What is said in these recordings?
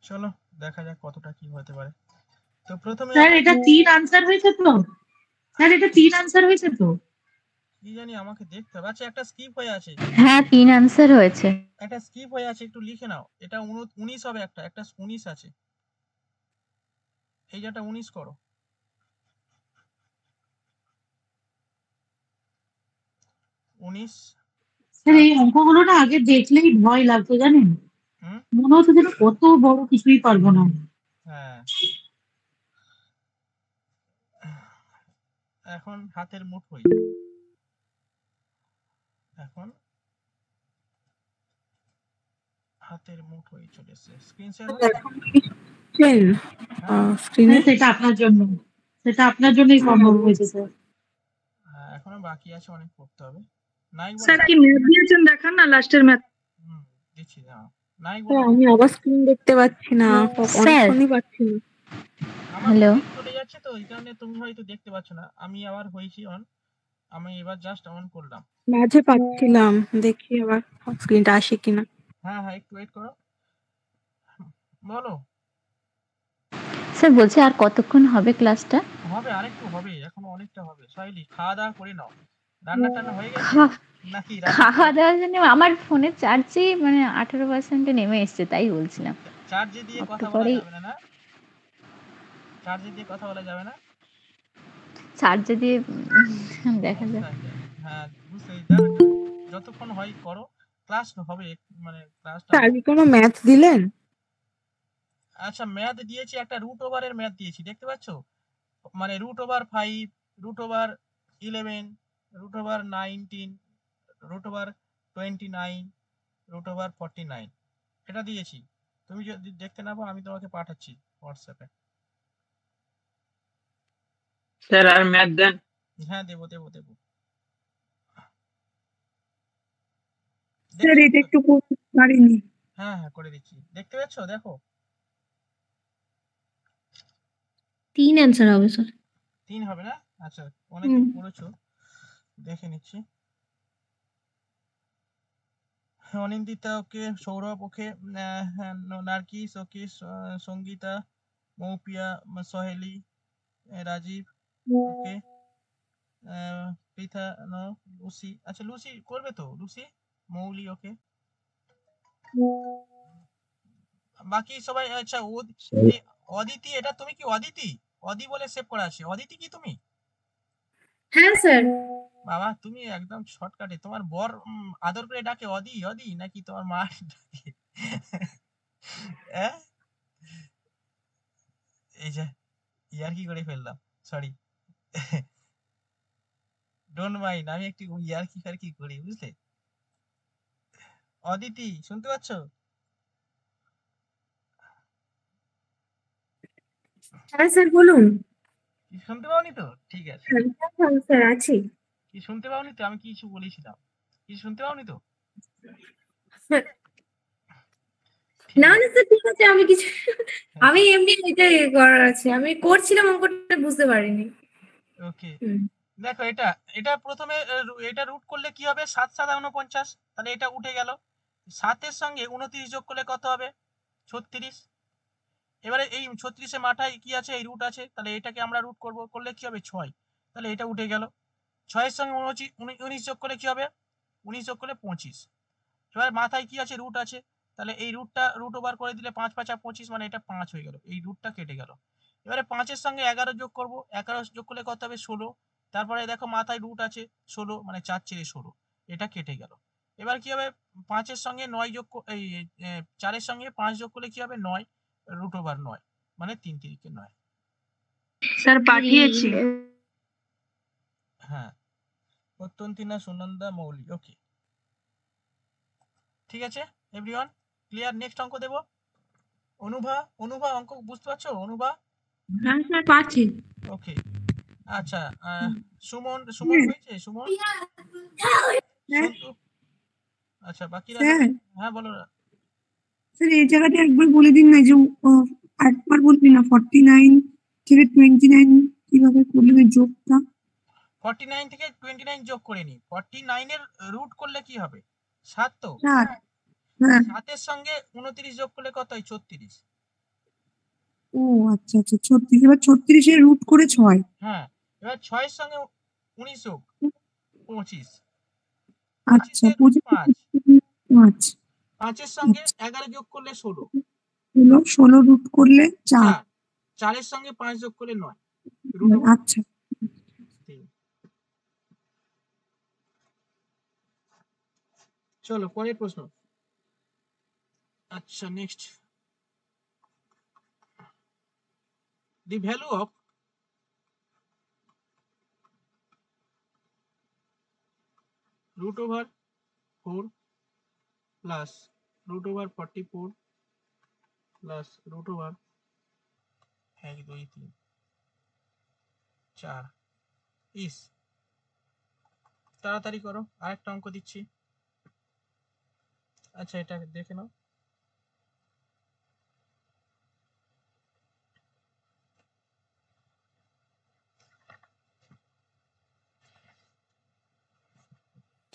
চলো দেখা যাক কতটা কি হতে পারে। তো প্রথমে স্যার এটা 3 আনসার হয়েছে তো? স্যার এটা 3 আনসার হয়েছে তো? কি জানি, আমাকে দেখতে হবে। আচ্ছা, একটা স্কিপ হয়ে আছে। হ্যাঁ 3 আনসার হয়েছে। একটা স্কিপ হয়ে আছে, একটু লিখে নাও। এটা 19 হবে, একটা 19 আছে। এই যেটা 19 করো। 19 স্যার এই অঙ্কগুলো না আগে দেখলেই ভয় লাগতো জানেন, মনে হতো যেন কত বড় কিছুই পারবো না। হ্যাঁ, এখন হাতের মুঠোই, এখন হাতের মুঠোই চলে এসেছে। স্ক্রিন শেয়ার হচ্ছে? স্ক্রিনে সেটা আপনার জন্য, সেটা আপনার জন্যই সম্ভব হয়েছে স্যার। এখনো বাকি আছে, অনেক করতে হবে। নাইক বলো। স্যার কি ম্যাথ দিয়েছেন দেখান না, লাস্টের ম্যাথ। দিচ্ছি না। নাইক বলো। আমি আবার স্ক্রিন দেখতে পাচ্ছি না, অনেকক্ষণই পাচ্ছি না। হ্যালো, চলে যাচ্ছে তো, এই কারণে তুমি হয়তো দেখতে পাচ্ছ না। আমি আবার হয়েছি অন, আমি এবার জাস্ট অন করলাম। মাঝে পাচ্ছিলাম, দেখি আবার স্ক্রিনটা আসে কিনা। হ্যাঁ হ্যাঁ, একটু ওয়েট করো। বলো। স্যার বলছি আর কতক্ষণ হবে ক্লাসটা? হবে, আরেকটু হবে, এখনো অনেকটা হবে। সাইলি খাওয়া দাওয়া করে নাও। রান্না টান্না হয়ে গেছে নাকি? খাওয়া দাওয়ার জন্য আমার ফোনের চার্জই মানে 18% নেমে এসছে, তাই বলছিলাম। চার্জে দিয়ে কথা বলা যাবে না? চার্জে দিয়ে কথা বলা যাবে না? চার্জে দিয়ে দেখা যাক। হ্যাঁ, বুঝতে যতক্ষণ হয় করো। ক্লাস হবে, মানে ক্লাসটা। আগে কোনো ম্যাথ দিলেন? আচ্ছা, ম্যাথ দিয়েছি, একটা রুট ওভারের ম্যাথ দিয়েছি, দেখতে পাচ্ছো? মানে √5, √11, √19, √29, √49, এটা দিয়েছি। তুমি যদি দেখতে না পাও, আমি তোমাকে পাঠাচ্ছি হোয়াটসঅ্যাপে। স্যার আর ম্যাথ দেন। হ্যাঁ, দেবো দেবো দেবো। স্যার এটা একটু করতে পারিনি। হ্যাঁ হ্যাঁ, করে দিচ্ছি, দেখতে পাচ্ছ? দেখো 3 অ্যান্সার হবে স্যার। 3 হবে না? আচ্ছা, অনেকদিন করেছো, দেখে নিচ্ছি। অনিন্দিতা ওকে, সৌরভ ওকে, নার্গিস ওকে, সঙ্গীতা, মৌপিয়া, সহেলি, রাজীব ওকে, পৃথা নো, লুসি। আচ্ছা, লুসি করবে তো? লুসি, মৌলি ওকে, বাকি সবাই। আচ্ছা, অদিতি, এটা তুমি কি অদিতি? অদি বলে সেভ করা আছে, অদিতি কি তুমি? হ্যাঁ স্যার। বাবা, তুমি একদম শর্টকাটে। তোমার বর আদর করে ডাকে অদি অদি, নাকি তোমার মা ডাকে? এই যে ইয়ার কি করে ফেললাম, সরি, ডোন্ট মাইন্ড, আমি একটু ইয়ার কি করি, বুঝলে? অদিতি, শুনতে পাচ্ছ? হ্যাঁ স্যার বলুন। কি শুনতে পাওনি তো? ঠিক আছে। হ্যাঁ স্যার আছি। কি শুনতে পাওনি তো? আমি কিছু বলেছিলাম, কি শুনতে পাওনি তো? না না স্যার, ঠিক আছে, আমি কিছু, আমি এমনি এটা করার আছে, আমি করছিলাম অঙ্কটা, বুঝতে পারিনি। ওকে, দেখো এটা প্রথমে এটা রুট করলে কি হবে? 7 7 49, তাহলে এটা উঠে গেল। 7-এর সঙ্গে 29 যোগ করলে কত হবে? 36। এবারে এই 36-এর মাথায় কি আছে? এই রুট আছে, তাহলে এটাকে আমরা রুট করলে কি হবে? 6, তাহলে এটা উঠে গেল। 6-এর সঙ্গে 19 যোগ করলে কি হবে? 19 যোগ করলে 25। এবার মাথায় কি আছে? রুট আছে, তাহলে এই রুটটা রুট ওভার করে দিলে 5 5 25, মানে এটা 5 হয়ে গেল, এই রুটটা কেটে গেল। এবারে 5-এর সঙ্গে 11 যোগ করব, 11 যোগ করলে কত হবে? 16। তারপরে দেখো মাথায় রুট আছে 16, মানে 4 4 16, এটা কেটে গেল। এবার কি হবে? 5-এর সঙ্গে 9 যোগ, এই 4-এর সঙ্গে 5 যোগ করলে কি হবে? 9, রুট ওভার 9, মানে 3 3 9। স্যার পাঠিয়েছি। হ্যাঁ, প্রত্যন্তিনা, সুনন্দা, মৌলি, ওকে, ঠিক আছে এভরিওয়ান, ক্লিয়ার? নেক্সট অঙ্ক দেব। অনুভা অঙ্ক বুঝতে পারছো? অনুভা? হ্যাঁ স্যার পাচ্ছি। ওকে, আচ্ছা, সুমন হয়েছে? সুমন, সন্তু, আচ্ছা, বাকিরা সবাই? হ্যাঁ বলো। স্যার এই জায়গাটা একবার বলে দিন না, যে একবার বলবি না, 49 থেকে 29 কিভাবে করলেন যোগটা? 49 থেকে 29 যোগ করে নি। 49 এর রুট করলে কি হবে? 7 তো। 7। 7-এর সঙ্গে 29 যোগ করলে কত হয়? 36। ও আচ্ছা আচ্ছা 36, এবার 36 রুট করে 6। হ্যাঁ, এবার 6 এর সঙ্গে 19 যোগ 25, আচ্ছা 25 এর 5, 5 5 এর সঙ্গে 11 যোগ করলে 16, হলো 16 রুট করলে 4। 4, 4 এর সঙ্গে 5 যোগ করলে 9, রুট ওভার আচ্ছা 3। চলো পরের প্রশ্ন। আচ্ছা next, the value of root over 4 plus root over 44 plus root over 1 2 3 4 is, তাড়াতাড়ি করো, আরেকটা অঙ্ক দিচ্ছি। আচ্ছা এটা দেখে নাও।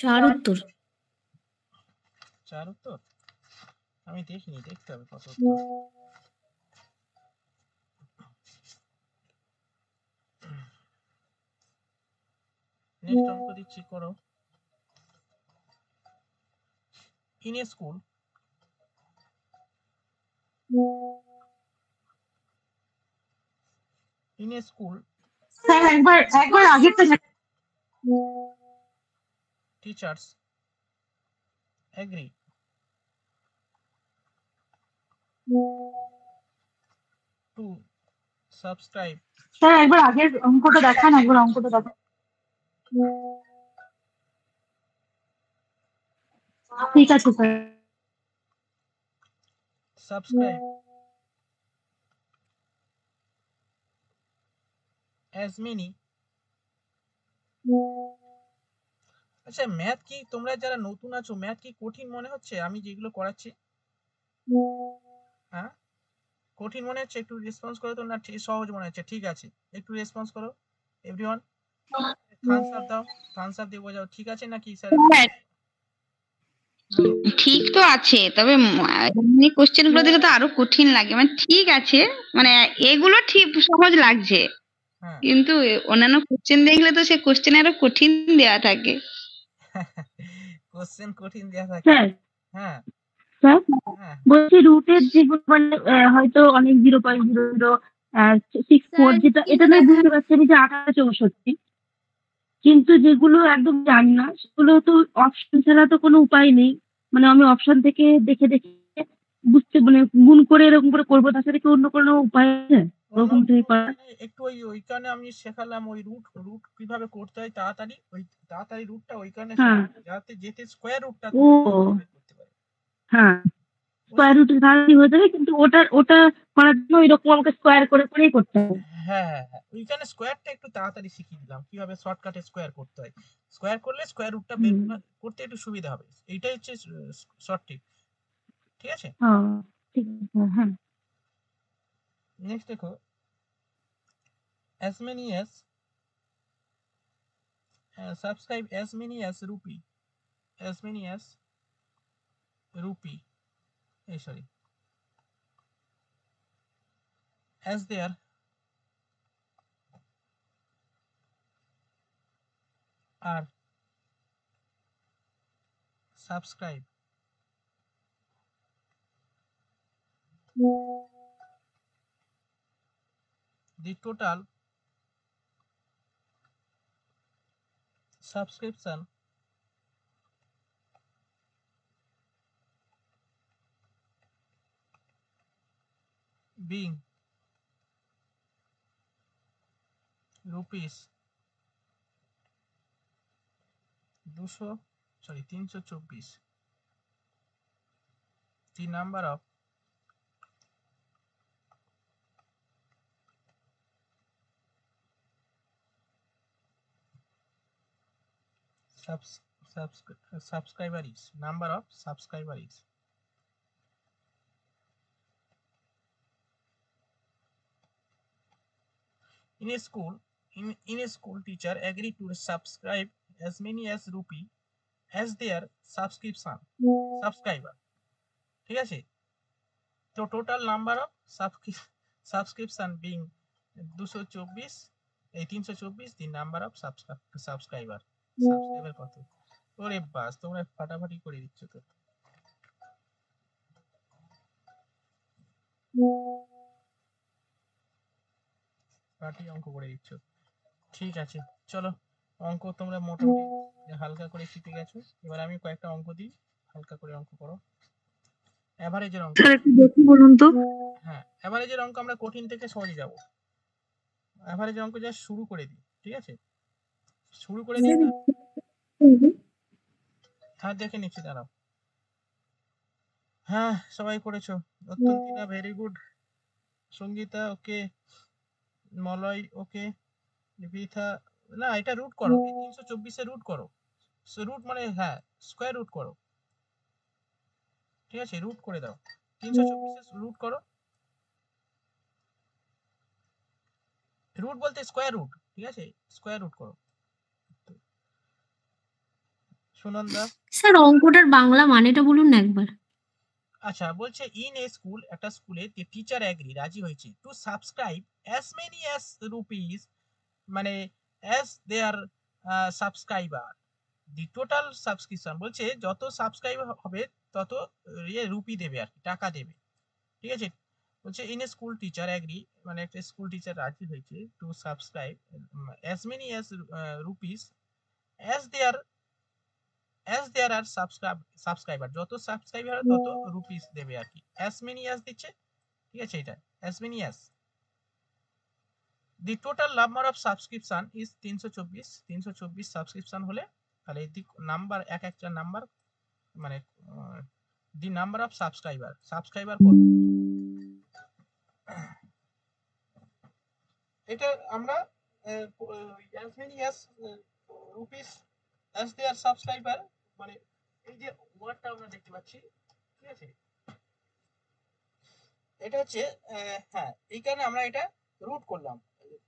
চার উত্তর। আমি দেখিনি, দেখতে হবে কত উত্তর। নেক্সট অঙ্ক দিচ্ছি, করো। In a school, স্যার একবার আগেরটা teachers agree to subscribe sir একবার আগের অঙ্কটা দেখান, ঠিক আছে স্যার। subscribe as many, আচ্ছা ম্যাথ কি তোমরা যারা নতুন আছো ম্যাথ কি কঠিন মনে হচ্ছে আমি যেগুলো করাচ্ছি? হ্যাঁ কঠিন মনে হচ্ছে? একটু রেসপন্স করো তো, না সহজ মনে হচ্ছে? ঠিক আছে একটু রেসপন্স করো এভরিওয়ান, থামস আপ দাও, থামস আপ দিয়ে বোঝাও ঠিক আছে নাকি স্যার? ঠিক তো আছে, তবে এমনি কোশ্চেন গুলো দিলে তো আরো কঠিন লাগে। মানে ঠিক আছে, মানে এগুলো ঠিক সহজ লাগছে, কিন্তু অন্যান্য কোশ্চেন দেখলে তো সে কোশ্চেন আরো কঠিন দেওয়া থাকে। কোশ্চেন কঠিন দেওয়া থাকে। স্যার হ্যাঁ স্যার বলছি রুটের যেগুলো মানে হয়তো অনেক 0.064 যেটা, এটা নয় বুঝতে পারছি আমি যে 1864, কিন্তু যেগুলো একদম জানি না সেগুলো তো অপশন ছাড়া তো কোনো উপায় নেই। মানে আমি অপশন থেকে দেখে দেখে বুঝতে মানে গুণ করে এরকম করে করবো, তাছাড়া কি অন্য কোনো উপায় আছে ওরকম থেকে করার? একটু ওই কারণে আমি শেখালাম ওই রুট কিভাবে করতে হয় তাড়াতাড়ি, ওই তাড়াতাড়ি রুটটা ওই কারণে যাতে যেতে স্কয়ার রুটটা করতে পারে। হ্যাঁ স্কয়ার রুট তাড়াতাড়ি হয়ে যাবে, কিন্তু ওটা করার জন্য ওইরকম আমাকে স্কয়ার করে করেই করতে হবে। হ্যাঁ ওইখানে স্কয়ারটা একটু তাড়াতাড়ি শিখিয়ে দিলাম কিভাবে শর্টকাটে স্কয়ার করতে হয়। স্কয়ার করলে স্কয়ার রুটটা বের করতে একটু সুবিধা হবে, এইটাই হচ্ছে শর্ট ট্রিক। ঠিক আছে ঠিক আছে। হ্যাঁ নেক্সট দেখো, as many as subscribe as many as rupee sorry as there are subscribe the total subscription being rupees 324, the number of subscriber is number of subscriber is in a school teacher agree to subscribe as many as rupee as their subscriber। ঠিক আছে, তো total number of subscription being 224 এই 324 the number of subscriber কত? ওরে বাস, তোমরা ফাটাফাটি করে দিচ্ছ তো। পার্টি অঙ্ক করে দিচ্ছ, ঠিক আছে। চলো, অঙ্ক তোমরা মোটামুটি হালকা করে শিখে গেছো। এবার আমি কয়েকটা অঙ্ক দিই, হালকা করে অঙ্ক করো। এভারেজের অঙ্ক, স্যার একটু দেখি বলুন তো। হ্যাঁ এভারেজের অঙ্ক আমরা কঠিন থেকে সহজে যাব। এভারেজের অঙ্ক যা শুরু করে দিই, ঠিক আছে? শুরু করে দিই, হ্যাঁ দেখে নিচ্ছি, দাঁড়াও। হ্যাঁ সবাই করেছো, অত্যন্তিনা ভেরি গুড, সঙ্গীতা ওকে, মলয় ওকে, বৃথা না, এটা রুট করো, 324 রুট করো, রুট মানে হ্যাঁ স্কয়ার রুট করো, ঠিক আছে? রুট করে দাও, 324 রুট করো, রুট বলতে স্কয়ার রুট, ঠিক আছে? স্কয়ার রুট করো। সুনন্দা, স্যার অঙ্কটার বাংলা মানেটা বলুন না একবার। আচ্ছা বলছে ইন এ স্কুল, একটা স্কুলে দি টিচার এগ্রি, রাজি হয়েছে, to subscribe as many as rupees, মানে as their subscriber, the total subscription, বলছে যত সাবস্ক্রাইবার হবে তত রুপি দেবে আর কি, টাকা দেবে, ঠিক আছে? বলছে in a school teacher agree, মানে একটা স্কুল টিচার রাজি হয়েছে, to subscribe as many as rupees as there are subscriber, যত সাবস্ক্রাইবার তত রুপিস দেবে আর কি, অ্যাজ মেনি অ্যাজ দিচ্ছে, ঠিক আছে? এটা as many as, the total number of subscription is 324 subscription হলে তাহলে দি নাম্বার, এক একটা নাম্বার মানে দি নাম্বার অফ সাবস্ক্রাইবার কত, এটা আমরা as many as rupees as their subscriber, মানে এই যে ওয়ার্ডটা আমরা দেখতে পাচ্ছি, ঠিক আছে? এটা হচ্ছে হ্যাঁ, এই কারণে আমরা এটা রুট করলাম,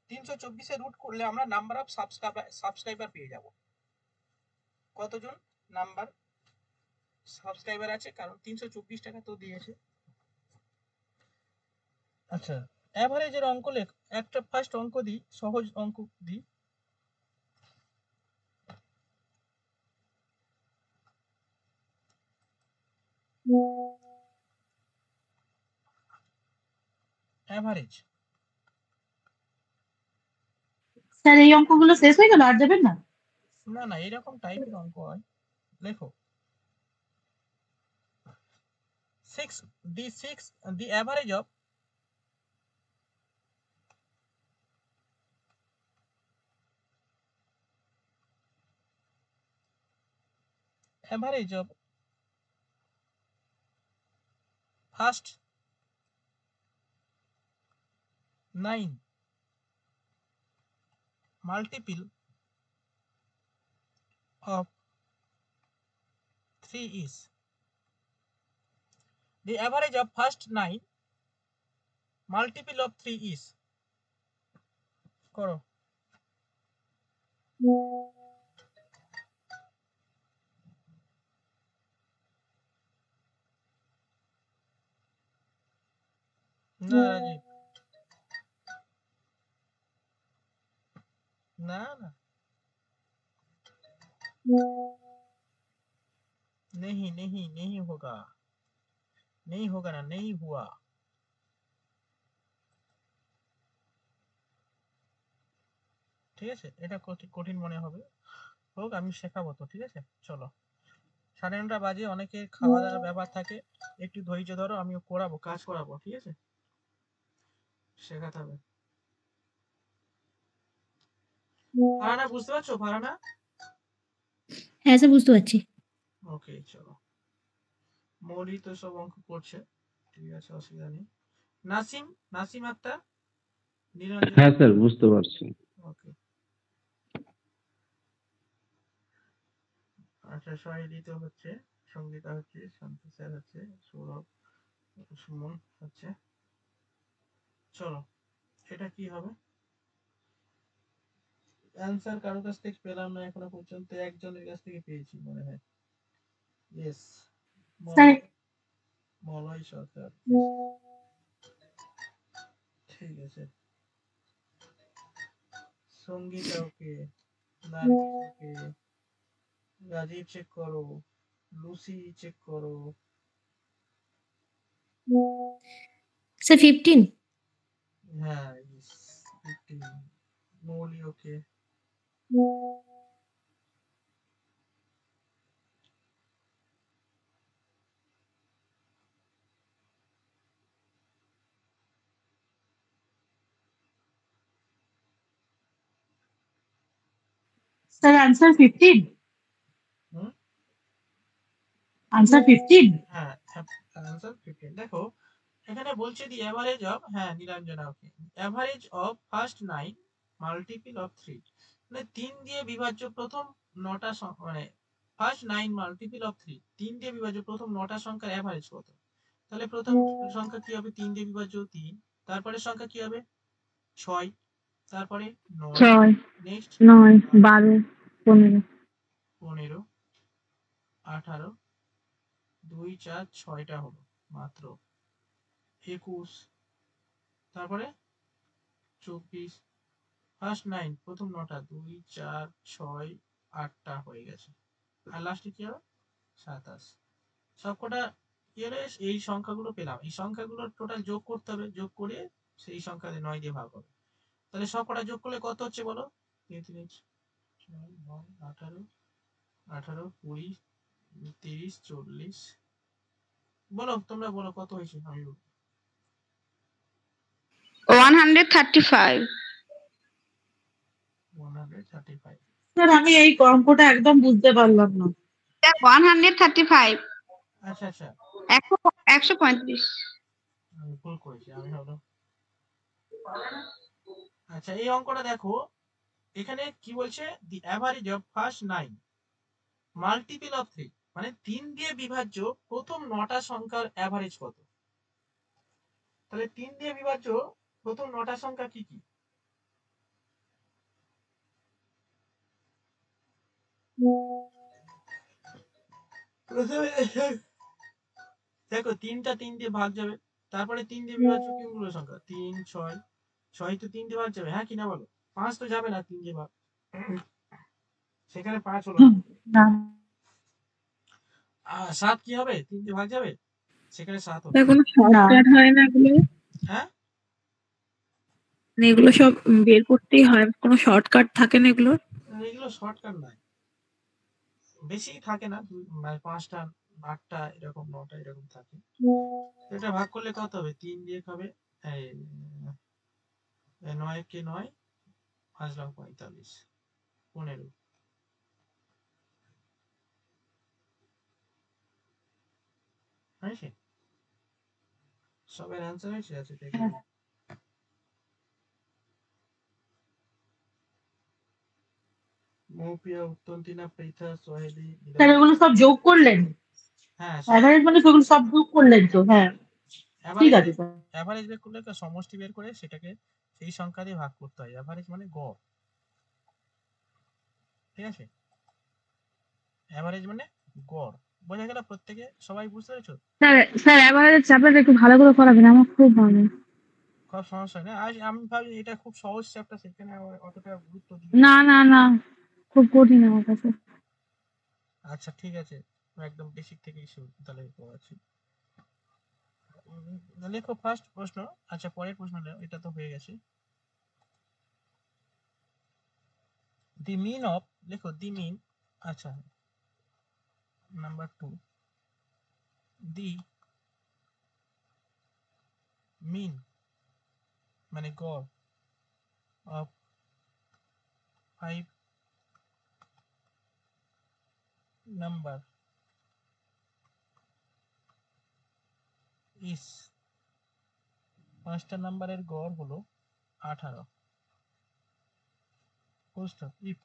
324 রুট করলে আমরা নাম্বার অফ সাবস্ক্রাইবার পেয়ে যাব, কতজন নাম্বার সাবস্ক্রাইবার আছে, কারণ 324 টাকা তো দিয়েছে। আচ্ছা এভারেজের অঙ্ক লেখ, একটা ফার্স্ট অঙ্ক দিই, সহজ অঙ্ক দিই। এভারেজ, স্যার এই অঙ্কগুলো শেষ হয়ে গেল, আর যাবেন না? না না এরকম টাইপের অঙ্ক হয়, লেখো 6 the average of first 9 multiple of 3 is, the average of first 9 multiple of 3 is, করো। না রাজীব, না না नहीं नहीं नहीं होगा, नहीं होगा ना, नहीं हुआ, ঠিক আছে? এটা কঠিন মনে হবে, হোক আমি শেখাবো তো, ঠিক আছে? চলো 9:30 বাজে, অনেকে খাওয়া দাওয়ার ব্যাপার থাকে, একটু ধৈর্য ধরো, আমিও করাবো, কাজ করাবো, ঠিক আছে? শেখাতে হবে। ফারানা বুঝতে পারছো? ফারানা, হ্যাঁ স্যার বুঝতে পারছি। ওকে চলো, মৌলি তো সব অঙ্ক করছে, ঠিক আছে, অসুবিধা নেই। নাসিম আক্তার, নিরঞ্জন, হ্যাঁ স্যার বুঝতে পারছি। ওকে। আচ্ছা সোহাইলি তো হচ্ছে, সঙ্গীতা হচ্ছে, শান্ত স্যার হচ্ছে, সৌরভ, সুমন হচ্ছে। চলো এটা কি হবে? অ্যান্সার কারো কাছ থেকে পেলাম না এখনো পর্যন্ত, একজনের কাছ থেকে পেয়েছি মনে হয়, ইয়েস, মলয় সরকার, গেছে। Sangeeta okay, Nargis okay, Rajib check করো, লুসি চেক করো। স্যার 15। হ্যাঁ 15। Mouli okay. Sir answer 15। Hmm? Answer 15। হ্যাঁ আনসার 15। দেখো এখানে বলছে দি অ্যাভারেজ অফ, হ্যাঁ Nilanjana okay, average of first 9 multiple of 3, মানে 3 দিয়ে বিভাজ্য প্রথম 9টা মানে ফার্স্ট 9 মাল্টিপল অফ 3, 3 দিয়ে বিভাজ্য প্রথম 9টা সংখ্যার অ্যাভারেজ কত? তাহলে প্রথম সংখ্যা কি হবে? 3 দিয়ে বিভাজ্য 3, তারপরে সংখ্যা কি হবে? 6, তারপরে 9, 6, নেক্সট 9, 12, 15। 15, 18, 2 4 6টা হলো মাত্র, 21, তারপরে 24, ফার্স্ট 9 প্রথম 9টা 2 4 6 8টা হয়ে গেছে, আর লাস্টে কি হবে? 27। সবকটা কি হলো? এই সংখ্যাগুলো পেলাম, এই সংখ্যাগুলো টোটাল যোগ করতে হবে, যোগ করে সেই সংখ্যা 9 দিয়ে ভাগ হবে। তাহলে সবকটা যোগ করলে কত হচ্ছে বলো? 33, 18, 18, 20, 30, 40, বলো তোমরা বলো কত হয়েছে? আমি 135। 135। স্যার আমি এই অঙ্কটা একদম বুঝতে পারলাম না। 135। আচ্ছা আচ্ছা, 135। আমি ভুল করেছি, আমি হলো। আচ্ছা এই অঙ্কটা দেখো, এখানে কি বলছে? দি average of first 9 multiple of 3, মানে 3 দিয়ে বিভাজ্য প্রথম 9টা সংখ্যার অ্যাভারেজ কত? তাহলে 3 দিয়ে বিভাজ্য প্রথম 9টা সংখ্যা কি কি? প্রথমে দেখো 3টা 3 দিয়ে ভাগ যাবে, তারপরে 3 দিয়ে বিভাজ্য কোনগুলো সংখ্যা? 3 6, 6 তো 3 দিয়ে ভাগ যাবে, হ্যাঁ কি না বলো? 5 তো যাবে না 3 দিয়ে ভাগ, সেখানে 5 হলো না। 7 কি হবে? 3 দিয়ে ভাগ যাবে, সেখানে 7 হবে। কোনো শর্টকাট হয় না এগুলো? হ্যাঁ মানে এগুলো সব বের করতেই হয়, কোনো শর্টকাট থাকে না এগুলো? এগুলো শর্টকাট নয়, বেশি থাকে না, মানে 5টা 8টা এরকম 9টা এরকম থাকে। এটা ভাগ করলে কত হবে? 3 দিয়ে হবে, এই 9 কে 9, 5 লং 45, 15 হয়েছে। সবের অ্যান্সার হয়েছে? আছে দেখে নিই। মৌপিয়া, উত্তন্তিনা, পৃথা, সোহেলি, স্যার এগুলো সব যোগ করলেন? হ্যাঁ অ্যাভারেজ মানে সেগুলো সব যোগ করলেন তো? হ্যাঁ ঠিক আছে স্যার। অ্যাভারেজ বের করলে সমষ্টি বের করে সেটাকে সেই সংখ্যা দিয়ে ভাগ করতে হয়। অ্যাভারেজ মানে গড়, ঠিক আছে? অ্যাভারেজ মানে গড়, বোঝা গেল? প্রত্যেকে সবাই বুঝতে পেরেছো? স্যার স্যার অ্যাভারেজ চ্যাপ্টারটা একটু ভালো করে করাবেন, আমার খুব ভালো। খুব সমস্যা নেই, আজ আমি ভাবি এটা খুব সহজ চ্যাপ্টার, সেখানে অতটা গুরুত্ব দিই। না না না, খুব কঠিন আমার কাছে। আচ্ছা ঠিক আছে, একদম বেসিক থেকেই শুরু তাহলে পড়াচ্ছি। লেখো ফার্স্ট প্রশ্ন। আচ্ছা পরের প্রশ্ন, এটা তো হয়ে গেছে। দি মিন অফ, লেখো দি মিন। আচ্ছা নাম্বার 2, দি মিন মানে গড় অফ 5 নাম্বার ইস, 5টা নাম্বারের গড় হলো 18। প্রশ্ন, if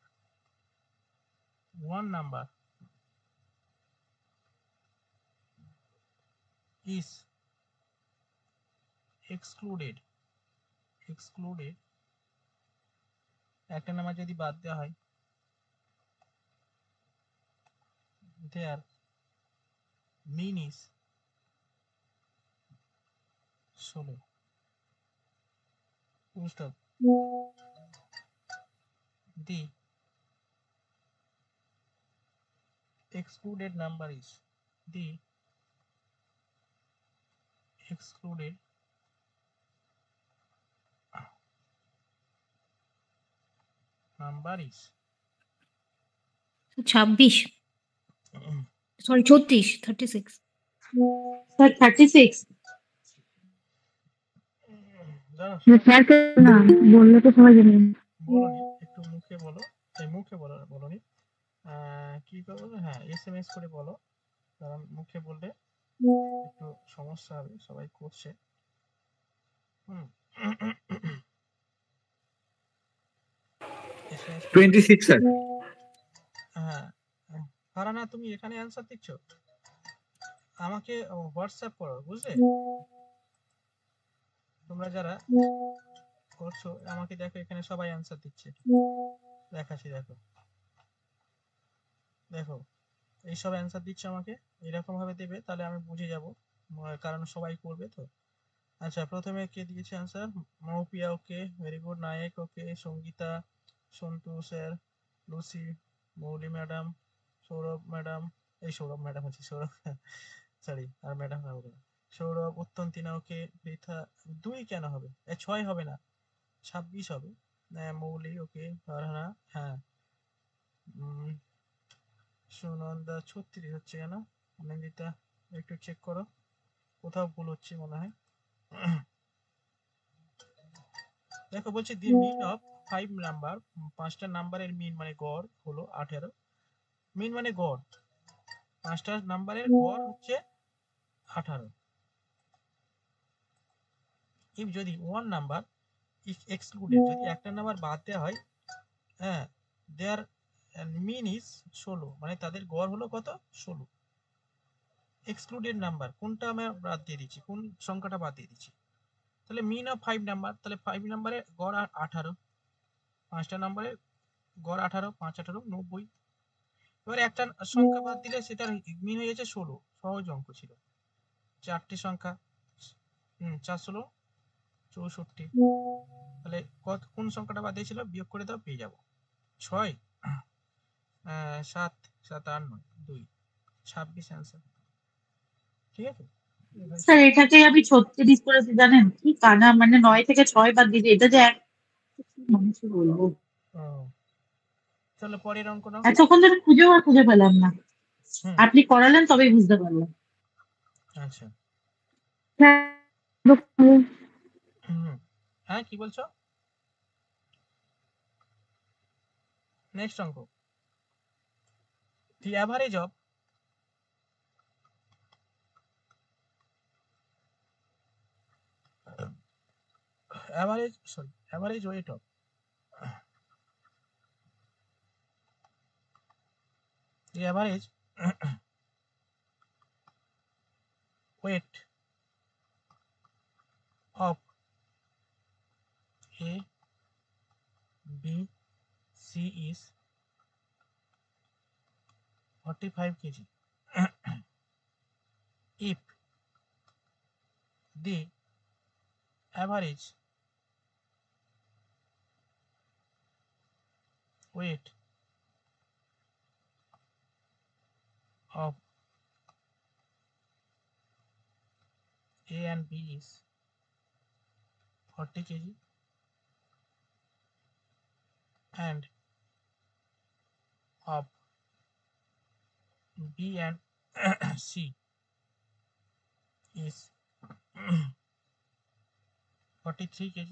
one number is excluded, একটা নাম্বার যদি বাদ দেওয়া হয়, their mean is 16। full stop. The excluded number is the excluded number is 26 sorry 36 sir 36 জানো স্যার না বললে তো সবাই জানে। বলনি, একটু মুখে বলো, এই মুখে বলনি, কি করবো, হ্যাঁ SMS করে বলো, কারণ মুখে বললে একটু সমস্যা হবে, সবাই করছে। SMS 26 sir. হ্যাঁ ফারানা, তুমি এখানে অ্যান্সার দিচ্ছ, আমাকে হোয়াটসঅ্যাপ করো, বুঝলে? তোমরা যারা করছো আমাকে দেখো, এখানে সবাই অ্যান্সার দিচ্ছে, দেখাচ্ছি, দেখো দেখো এইসব অ্যান্সার দিচ্ছে আমাকে, এরকম ভাবে দেবে, তাহলে আমি বুঝে যাব, কারণ সবাই করবে তো। আচ্ছা, প্রথমে কে দিয়েছে অ্যান্সার? মৌপিয়া, ওকে, ভেরি গুড। নায়ক, ওকে। সঙ্গীতা, সন্তু স্যার, লুসি, মৌলি ম্যাডাম, সৌরভ ম্যাডাম, এই সৌরভ ম্যাডাম হচ্ছে সৌরভ, সরি, আর ম্যাডাম না বলো, সৌরভ, উত্তন্তিনা, ওকে। পৃথা, 2 কেন হবে? 6 হবে না, 26 হবে। মৌলি, ওকে। ফারহানা, হ্যাঁ। সুনন্দা, 36 হচ্ছে কেন? অনিন্দিতা, একটু চেক করো, কোথাও ভুল হচ্ছে মনে হয়। দেখো বলছে দি মিন অফ 5 নাম্বার, 5টা নাম্বারের মিন মানে গড় হলো 18। মিন মানে গড়, 5টা নাম্বারের গড় হচ্ছে 18। ইফ যদি ওয়ান নাম্বার ইফ এক্সক্লুডেড, যদি একটা নাম্বার বাদ দেওয়া হয়, হ্যাঁ, দেয়ার মিন ইজ 16, মানে তাদের গড় হলো কত? 16। এক্সক্লুডেড নাম্বার কোনটা আমরা বাদ দিয়ে দিচ্ছি, কোন সংখ্যাটা বাদ দিয়ে দিচ্ছি, তাহলে মিন অফ 5 নাম্বার, তাহলে 5 নাম্বারের গড় 18, 5টা নাম্বারের গড় 18, 5 18 90। এবার একটা সংখ্যা বাদ দিলে সেটার মিন হয়ে যাচ্ছে 16, সহজ অঙ্ক ছিল। 4টি সংখ্যা, 4 16 64, তাহলে কোন সংখ্যাটা বাদ দিয়েছিল বিয়োগ করে দাও, পেয়ে যাবো 6 7 7 8 9 2 26 অ্যান্সার। ঠিক আছে স্যার এটাকে আমি 36 করেছি জানেন কি কানা, মানে 9 থেকে 6 বাদ দিয়েছি, এটা যে মানুষকে বলবো। চলো পরের অঙ্ক নাও। এতক্ষণ ধরে খুঁজে পেলাম না, আপনি করালেন তবেই বুঝতে পারলাম। আচ্ছা, হ্যাঁ, হ্যাঁ কি বলছো? নেক্সট অঙ্ক, the average of average weight of the average weight of A, B, C is 45 kg. If the average weight of A and B is 40 kg and of B and C is 43 kg,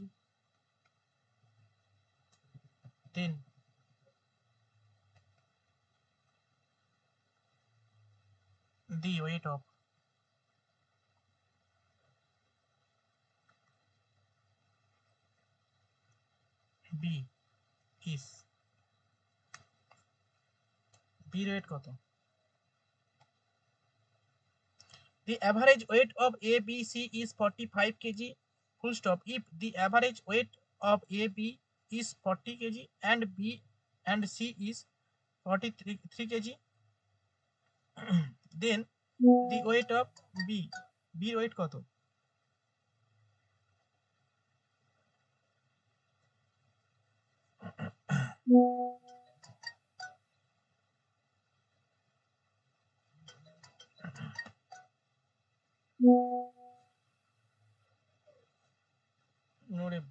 then the weight of B is B weight কত? The average weight of A, B, C is 45 kg, full stop. If the average weight of A, B is 40 kg and B and C is 43 kg, then the weight of B weight কত? ওরে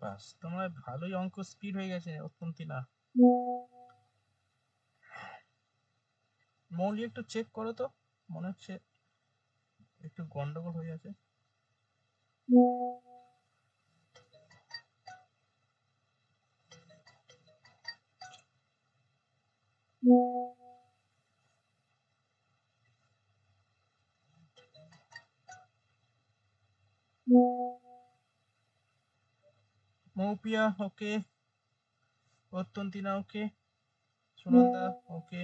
বাস, তোমার ভালোই অঙ্ক speed হয়ে গেছে অত্যন্তি না। মৌলি একটু check করো তো, মনে হচ্ছে একটু গন্ডগোল হয়ে আছে। মৌপিয়া ওকে, অত্যন্তিনা ওকে, সুনন্দা ওকে,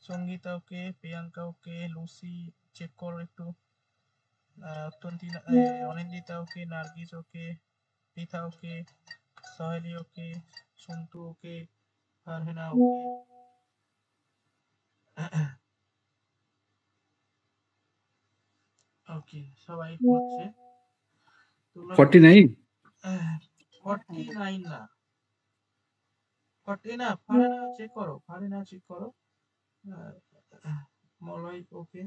সঙ্গীতা ওকে, প্রিয়াঙ্কা ওকে, লুসি চেক করো একটু, অত্যন্তিনা, অনিন্দিতা ওকে, নার্গিস ওকে, পৃথা ওকে, সহেলি ওকে, সন্তু ওকে, ফারহিনা ওকে। ওকে সবাই হচ্ছে 49 49 না 40 না, ফারহিনা চেক করো, ফারহিনা চেক করো, মলয় ওকে।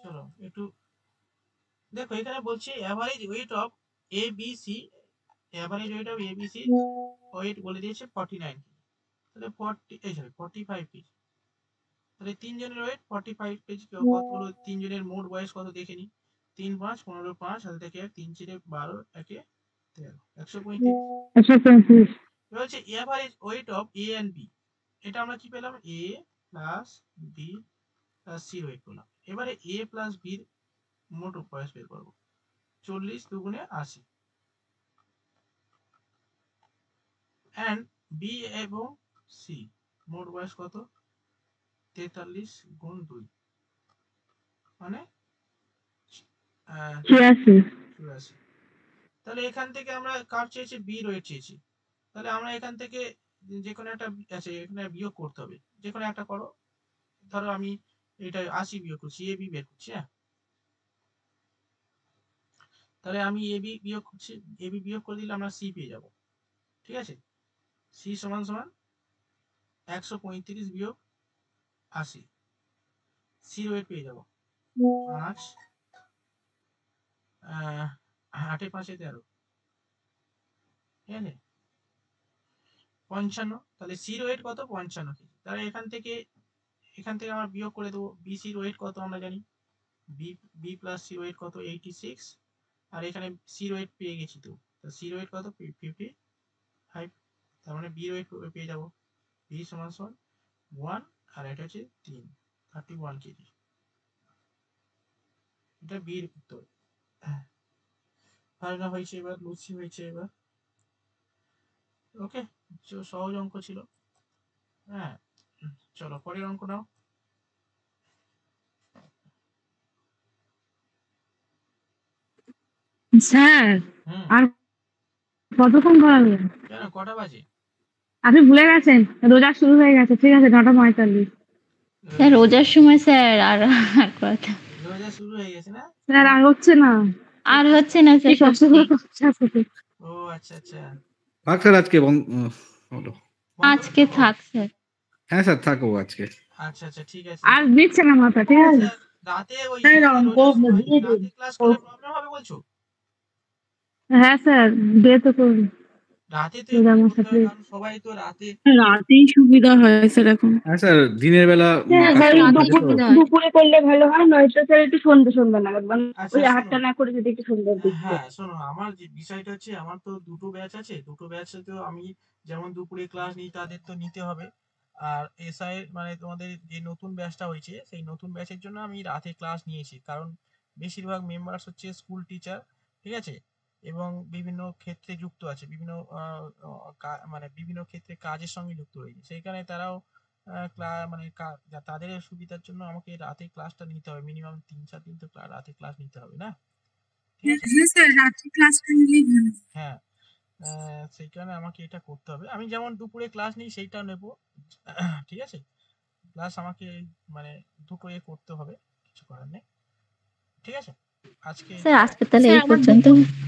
চলো একটু দেখো, এখানে বলছি average weight of A B C, average weight of A B C weight বলে দিয়েছে 49, তাহলে 45 কেজি। তাহলে তিনজনের ওয়েট 45 কেজি, কতগুলো তিনজনের মোট বয়স কত দেখে নি। 3 5 15 5 হাতে থেকে 3 4 12 একে 13, 135। এবার হচ্ছে average weight of A and B, এটা আমরা কি পেলাম, A plus B plus C weight পেলাম। এবারে এ প্লাস বির মোট বয়স বের করবো, 40 দুগুণে 80, এন্ড বি এবং সি মোট বয়স কত, 43 গুণ 2 মানে 84। তাহলে এখান থেকে আমরা কার চেয়েছি, বি ওয়েট চেয়েছি, তাহলে আমরা এখান থেকে যে কোনো একটা আছে, এখানে বিয়োগ করতে হবে, যে কোনো একটা করো। ধরো আমি এটা 80 বিয়োগ করছি, এ বি বের করছি। হ্যাঁ, তাহলে আমি এ বি বিয়োগ করছি, এ বি বিয়োগ করে দিলে আমরা সি পেয়ে যাব। ঠিক আছে, সি সমান সমান 135 বিয়োগ 80, সি ওয়েট পেয়ে যাব 5 8 5 13, ঠিক আছে 55। তাহলে সি ওয়েট কত, 55 কেজি। তাহলে এখান থেকে আমরা বিয়োগ করে দেবো, বি সি ওয়েট কত আমরা জানি, বি প্লাস সি ওয়েট কত 86, আর এখানে সি ওয়েট পেয়ে গেছি, তো সি ওয়েট কত 55, তার মানে বি ওয়েট পেয়ে যাব, বি সমান সমান 1 আর এটা হচ্ছে 3, 31 কেজি। এটা বির উত্তর। ফারহিনা হয়েছে, এবার লুসি হয়েছে। এবার ওকে, সহজ অঙ্ক ছিল। হ্যাঁ, চলো পরের অঙ্ক নাও। স্যার আর কতক্ষণ করাবে? কেন, কটা বাজে? আপনি ভুলে গেছেন রোজা শুরু হয়ে গেছে। ঠিক আছে, 9:45। স্যার রোজার সময় স্যার আর কথা, রোজা শুরু হয়ে গেছে না স্যার? আর হচ্ছে না, আর হচ্ছে না স্যার, সত্যি। ও আচ্ছা আচ্ছা, থাক স্যার আজকে বলো। আজকে থাক স্যার। হ্যাঁ স্যার থাকবো আজকে। আচ্ছা আচ্ছা ঠিক আছে। আর দিচ্ছে না মাথা। ঠিক আছে, রাতে ওই স্যার রাতে ক্লাস করলে প্রবলেম হবে বলছো? হ্যাঁ স্যার, বিয়ে তো করুন। রাতে তো একটু করতে হবে, কারণ সবাই তো রাতেই সুবিধা হয় স্যার এখন। হ্যাঁ স্যার, দিনের বেলা দুপুরে করলে ভালো হয়, নয়তো স্যার একটু সন্ধ্যা নাগাদ, মানে আচ্ছা, ওই শোনো। 8টা না করে যদি একটু সন্ধ্যার দিকে। হ্যাঁ শোনো, আমার যে বিষয়টা হচ্ছে, আমার তো দুটো ব্যাচ আছে, দুটো ব্যাচে তো আমি যেমন দুপুরে ক্লাস নিই, তাদের তো নিতে হবে। আর এসআই মানে তোমাদের যে নতুন ব্যাচটা হয়েছে, সেই নতুন ব্যাচের জন্য আমি রাতে ক্লাস নিয়েছি, কারণ বেশিরভাগ মেম্বার্স হচ্ছে স্কুল টিচার, ঠিক আছে, এবং বিভিন্ন ক্ষেত্রে যুক্ত আছে, বিভিন্ন মানে বিভিন্ন ক্ষেত্রে কাজের সঙ্গে যুক্ত রয়েছে, সেইখানে তারাও মানে তাদের সুবিধার জন্য আমাকে রাতে ক্লাসটা নিতে হবে, মিনিমাম 3-4 দিন তো রাতে ক্লাস নিতে হবে না। হ্যাঁ স্যার, রাত্রি ক্লাসটা নিলেই ভালো। হ্যাঁ, সেই কারণে আমাকে এটা করতে হবে। আমি যেমন দুপুরে ক্লাস নিই সেইটা নেব, ঠিক আছে, ক্লাস আমাকে মানে দুটোই করতে হবে, কিছু করার নেই। ঠিক আছে, আজকে স্যার আজকে তাহলে এই পর্যন্ত।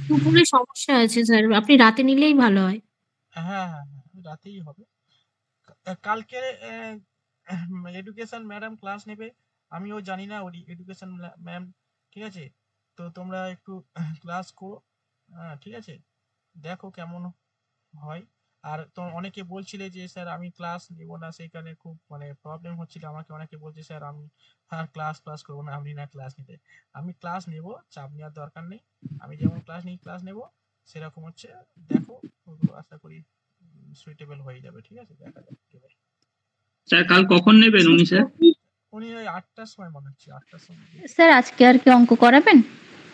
দুপুরে সমস্যা আছে স্যার, আপনি রাতে নিলেই ভালো হয়। হ্যাঁ হ্যাঁ হ্যাঁ রাতেই হবে। কালকে এডুকেশন ম্যাডাম ক্লাস নেবে, আমিও জানি না ওই এডুকেশন ম্যাম, ঠিক আছে? তো তোমরা একটু ক্লাস করো, হ্যাঁ ঠিক আছে, দেখো কেমন হয়। আর তো অনেকে বলছিলে যে স্যার আমি ক্লাস নেব না, সেই কারণে খুব মানে প্রবলেম হচ্ছিল, আমাকে অনেকে বলছে স্যার আমি আর ক্লাস করবো না, আপনি না ক্লাস নিতে। আমি ক্লাস নেব, চাপ নেওয়ার দরকার নেই, আমি যেমন ক্লাস নেব সেরকম হচ্ছে, দেখো ওগুলো আশা করি সুইটেবল হয়ে যাবে, ঠিক আছে? দেখা যাক কি হয়। স্যার কাল কখন নেবেন উনি স্যার? উনি ওই 8টার সময় মনে হচ্ছে, 8টার সময়। স্যার আজকে আর কি অঙ্ক করাবেন?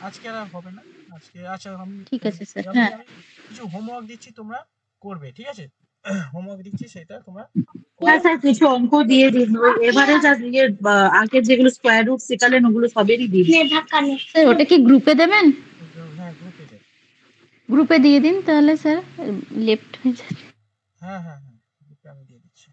আজকে আর হবে না, আজকে আচ্ছা আমি ঠিক আছে স্যার। হ্যাঁ আমি কিছু হোমওয়ার্ক দিচ্ছি, তোমরা করবে, ঠিক আছে? হোমওয়ার্ক দিচ্ছি সেটা তোমরা হ্যাঁ স্যার, কিছু অঙ্ক দিয়ে দিন, ওই এভারেজ আর আগের যেগুলো স্কোয়ার রুট শেখালেন ওগুলো সবেরই দিন। স্যার ওটা কি গ্রুপে দেবেন? হ্যাঁ গ্রুপে দেব। গ্রুপে দিয়ে দিন তাহলে স্যার, লেফট হয়ে যাবে। হ্যাঁ হ্যাঁ হ্যাঁ গ্রুপে আমি দিয়ে দিচ্ছি।